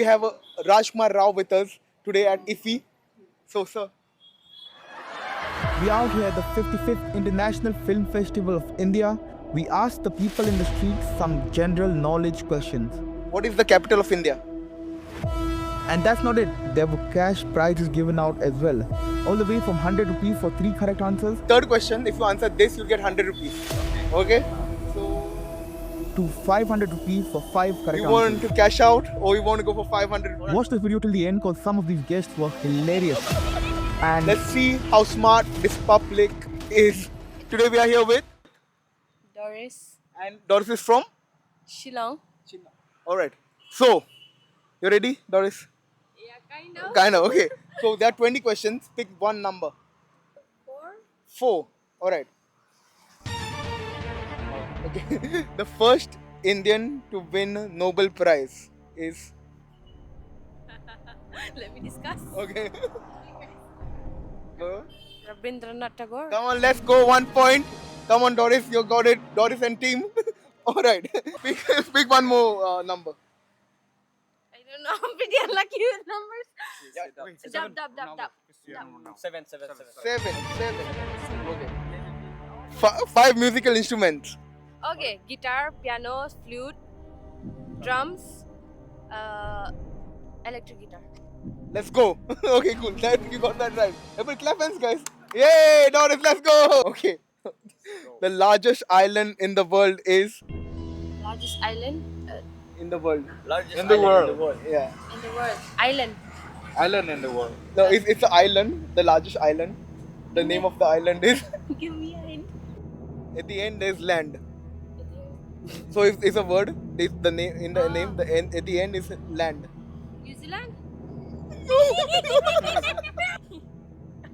We have Rajkumar Rao with us today at IFFI. So, sir, We out here at the 55th International Film Festival of India. We asked the people in the streets some general knowledge questions. what is the capital of India? And that's not it. There were cash prizes given out as well. All the way from 100 rupees for 3 correct answers Third question, if you answer this, you'll get 100 rupees. Okay? So, to 500 rupees for 5 correct you answers. want to cash out or you want to go for 500? Watch this video till the end because some of these guests were hilarious. And Let's see how smart this public is. Today we are here with, Doris, and Doris is from? Shillong. Alright. So, you ready, Doris? Yeah, kind of. Kind of, okay. So, there are 20 questions. Pick one number. 4. 4. Alright. Okay. The first Indian to win Nobel Prize is. Let me discuss. Okay. Go. Rabindranath Tagore. Come on, let's go. 1 point. Come on, Doris, you got it. Doris and team. Alright. Pick one more number. I don't know. I'm pretty unlucky with numbers. Dub. 7. 7. Okay. 5 musical instruments. Okay, guitar, piano, flute, drums, electric guitar. Let's go. Okay, cool. You got that right. Everybody clap hands, guys. Yay, Doris, let's go. Okay. The largest island in the world is Largest island in the world. Largest In the island world. Yeah. in the world. Island. Island in the world. No, it's an island, the largest island. The name of the island is. Give me a hint. At the end, there's land. So if it's a word, it's the name in the name. The end at the end is land. New Zealand?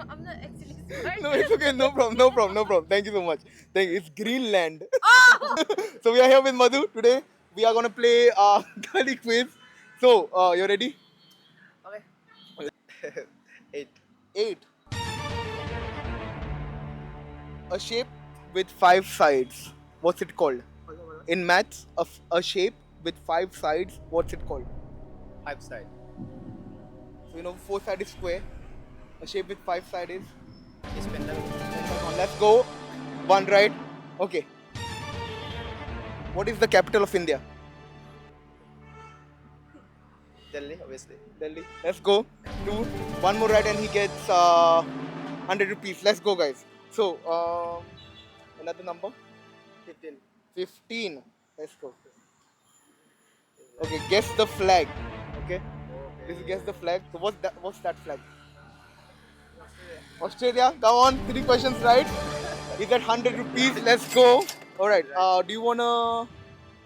I'm not actually smart. No, it's okay. No problem. Thank you so much. Thank you. It's Greenland. Oh! So we are here with Madhu today. We are gonna play gully quiz. So you ready? Okay. 8. A shape with 5 sides. What's it called? In maths, a shape with 5 sides. What's it called? 5 side. So 4 side is square. A shape with 5 sides is. Is pentagon. Let's go. 1 right. Okay. What is the capital of India? Delhi, obviously. Delhi. Let's go. 2. 1 more right and he gets 100 rupees. Let's go, guys. So, another number? 15. 15. Let's go. Okay, guess the flag. Okay. This is guess the flag. So what's that flag? Australia. Come on. 3 questions right. You get 100 rupees. Let's go. Alright. Do you wanna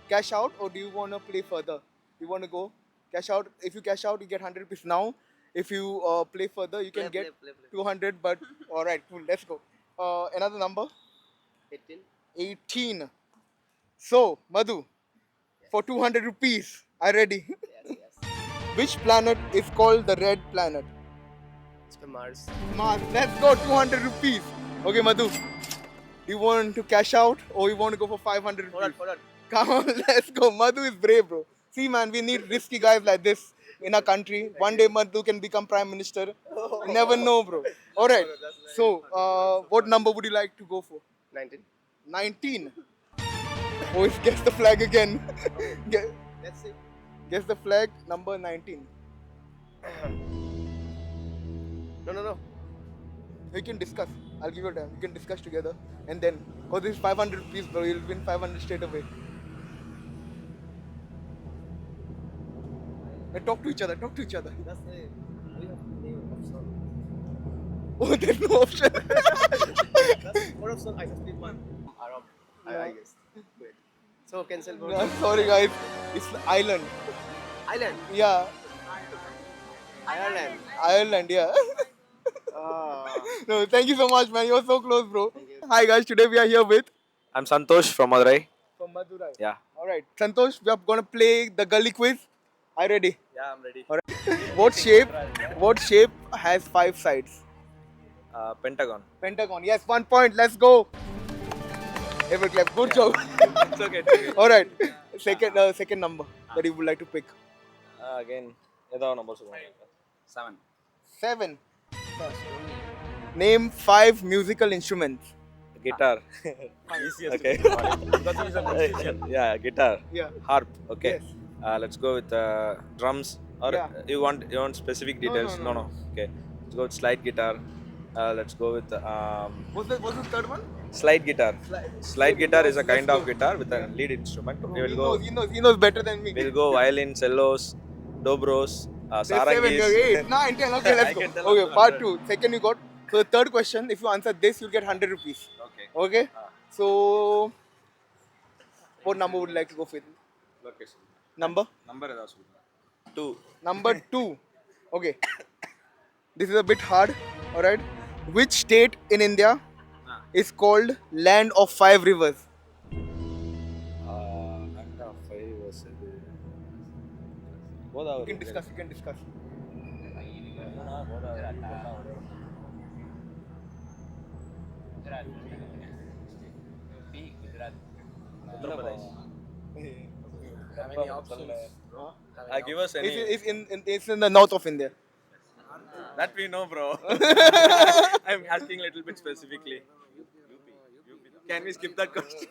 cash out or do you wanna play further? You wanna go? Cash out. If you cash out, you get 100 rupees now. If you play further, you can get Play. 200. But alright, cool. Let's go. Another number. 18. 18. So, Madhu, for 200 rupees, are you ready? Yes. Which planet is called the red planet? It's for Mars. Mars. Let's go, 200 rupees. Okay, Madhu, do you want to cash out or you want to go for 500 rupees? Hold on. Come on, let's go. Madhu is brave, bro. See, man, we need risky guys like this in our country. One day, Madhu can become Prime Minister. You never know, bro. Alright, so what number would you like to go for? 19. 19. Oh, it's guess the flag again. Let's see. Guess the flag, number 19. No. We can discuss. I'll give you time. We can discuss together. And then, because this is 500 rupees, bro, you'll win 500 straight away. Now talk to each other. That's the. We have new option. Oh, there's no option. That's more option. I just need one. Arab. I guess. Wait. So cancel. No, sorry, guys. It's island. Island. Yeah. Ireland. Ireland, yeah. Ah. No, thank you so much, man. You're so close, bro. Thank you. Hi, guys. Today we are here with I'm Santosh from Madurai. from Madurai. Yeah. Alright. Santosh, we are gonna play the gully quiz. Are you ready? Yeah, I'm ready. What shape has 5 sides? Pentagon. Pentagon. Yes, 1 point. Let's go. Ever clap. Good job. It's okay. Alright. Second number that you would like to pick. Again, ஏதாவது number சொல்லுங்க. 7. 7. Name 5 musical instruments. Guitar. Easiest. Okay. Because he's a musician. Yeah, guitar. Yeah. Harp. Okay. Yes. Let's go with drums. Or Yeah. you want specific details? No. Okay. Let's go with slide guitar. Let's go with What's the third one? slide guitar. Slide guitar is a kind Let's of go. guitar with a lead instrument. We will He knows better than me. We'll go violin, cellos, dobros, There's 7, sarangis. 8, 9, 10. Okay, let's I go. can tell Okay, up to part 100. 2. Second you got. So the third question, if you answer this, you'll get 100 rupees. Okay. Okay? So, what number would you like to go with? Location. Number? Number ஏதாவது சொல்லுங்க. 2. Number 2. Okay. This is a bit hard. Alright. Which state in India is called Land of 5 Rivers? அக்கா 5 was இது. You Godavari. can discuss. You can discuss. Uttar Pradesh. Many options. Give us any. It's in the north of India. That we know, bro. I'm asking a little bit specifically. Can we skip that question?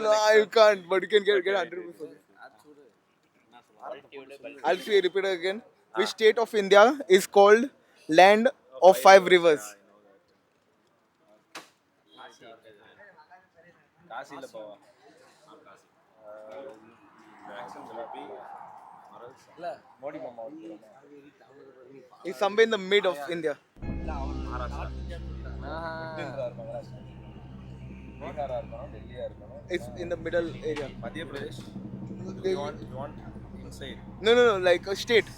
No, you can't, but you can get 100 rupees for this. I'll say repeat again. Which state of India is called Land of 5 Rivers? காசில போவா. இல்ல மோடி மாமா It's somewhere in the mid of India. பீகாரா இருக்கணும், டெல்லியா இருக்கணும். It's in the middle area. மத்திய Pradesh. They- You want inside. No, like a state.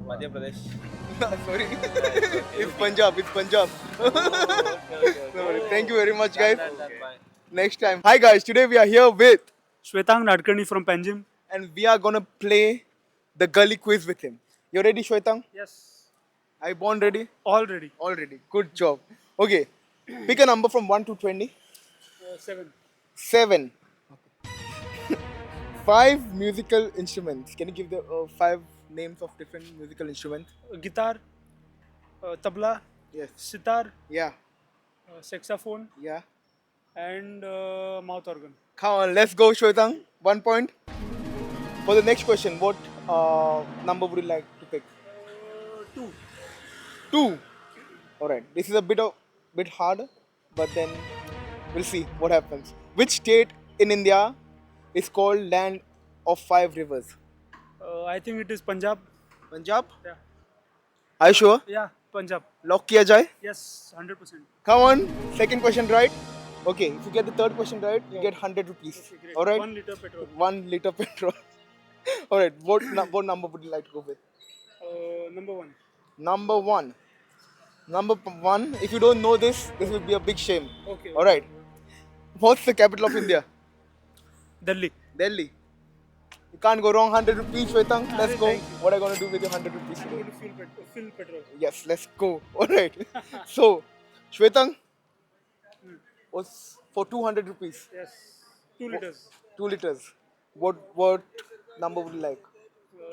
மத்திய Pradesh. Sorry. It's Punjab. It's Punjab. No worries. Thank you very much, guys. Next time. Hi, guys. Today we are here with, Shwetang Nadkarni from Panjim. and we are gonna play the gully quiz with him. You ready, Shwetang? Yes. Are you born ready? Already. Already. Good job. Okay. Pick a number from 1 to 20. 7. 7. 5 musical instruments. Can you give the 5 names of different musical instruments? Guitar, tabla, Yes. sitar, Yeah. saxophone, Yeah. and mouth organ. Come on, let's go, Shwetang. 1 point. For the next question, what number would you like to pick? 2. 2. Alright. This is a bit hard, but then we'll see what happens. Which state in India is called Land of 5 Rivers? I think it is Punjab. Punjab? Yeah. Are you sure? Yeah, Punjab. Lock kiya jaye? Yes, 100%. Come on, second question right. Okay, if you get the third question right, you get 100 rupees. Great. Alright? 1 liter petrol. 1 liter petrol. Alright, what number would you like to go with? Number 1. Number 1. Number 1, if you don't know this will be a big shame. Okay. Alright. What's the capital of India? Delhi. Delhi. You can't go wrong. 100 rupees, Shwetang. Let's go. Thank you. What are you going to do with your 100 rupees I'm today? going to fill petrol. Yes, let's go. Alright. So, Shwetang, was for 200 rupees, Yes. 2 liters. 2 liters. What number would you like?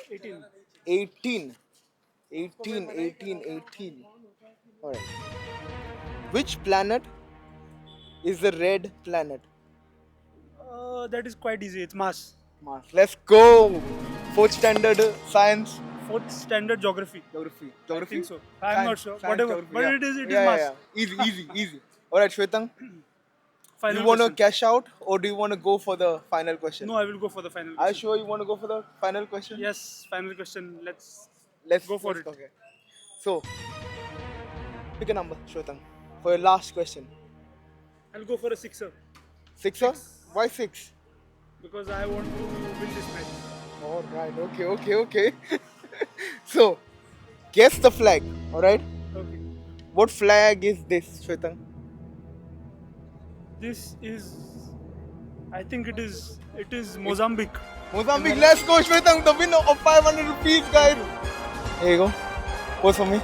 18. 18. 18. Alright. Which planet is the red planet? That is quite easy. It's Mars. Mars. Let's go. 4th standard science. 4th standard geography. Geography. I think so. I'm Science- not sure. science, Whatever. geography, But yeah. it is Yeah, Mars. Easy. Alright, Shwetang. Final You want to question. cash out or do you want to go for the final question? No, I will go for the final Are you question. sure you want to go for the final question? Yes, final question. Let's Let's Go for it. Okay. So, pick a number, Shwetang, for your last question. I'll go for a 6er 6er? Why 6? because I want to win this match. Alright, okay. So, guess the flag, alright? Okay. What flag is this, Shwetang? This is I think it is Mozambique. Mozambique, let's go, Shwetang, the winner of 500 rupees, guys. There you go. Pose for me.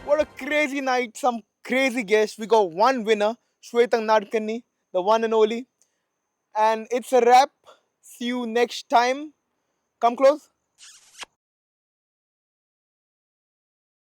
What a crazy night, some crazy guests. We got one winner, Shwetang Nadkarni, the one and only. And it's a wrap. See you next time. Come close.